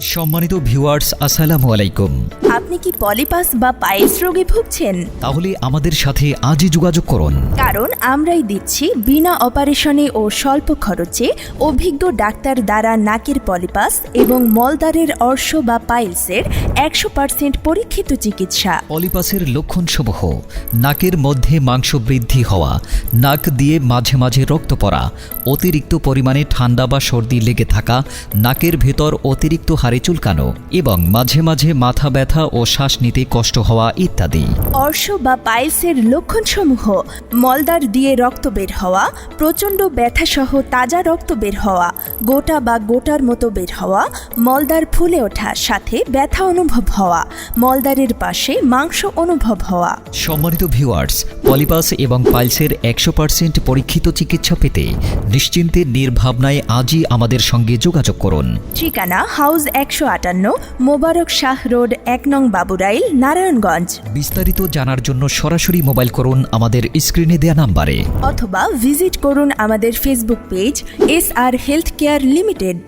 সম্মানিত ভিউয়ার্স, আসসালামু আলাইকুম। আপনি কি পলিপাস বা পাইলস রোগে ভুগছেন? তাহলে আমাদের সাথে আজই যোগাযোগ করুন। কারণ আমরাই দিচ্ছি বিনা অপারেশনে ও স্বল্প খরচে অভিজ্ঞ ডাক্তার দ্বারা নাকের পলিপাস এবং মলদ্বারের অর্শ বা পাইলসের 100% পরীক্ষিত চিকিৎসা। পলিপাসের লক্ষণসমূহ: নাকের মধ্যে মাংস বৃদ্ধি হওয়া, নাক দিয়ে মাঝে মাঝে রক্ত পড়া, অতিরিক্ত পরিমাণে ঠান্ডা বা সর্দি লেগে থাকা, নাকের ভেতর অতিরিক্ত হারে চুলকানো এবং মাঝে মাঝে মাথা ব্যথা ও শ্বাস নিতে কষ্ট হওয়া ইত্যাদি। অর্শ বা পাইলসের লক্ষণসমূহ: মলদ্বার দিয়ে রক্ত বের হওয়া, প্রচণ্ড ব্যথাসহ তাজা রক্ত বের হওয়া, গোটা বা গোটার মতো বের হওয়া, মলদ্বার ফুলে ওঠা সাথে ব্যথা অনুভব হওয়া, মলদ্বারের পাশে মাংস অনুভব হওয়া। সম্মানিত ভিউয়ার্স, পলিপাস এবং পাইলসের 100% পরীক্ষিত চিকিৎসা পেতে নিশ্চিন্তে নির্ভাবনায় আজই আমাদের সঙ্গে যোগাযোগ করুন। ঠিকানা হাউস 158, মোবারক শাহ রোড, 1 নং বাবুরাইল, নারায়ণগঞ্জ। বিস্তারিত জানার জন্য সরাসরি মোবাইল করুন আমাদের স্ক্রিনে দেয়া নাম্বারে, অথবা ভিজিট করুন আমাদের Facebook page SR health care limited.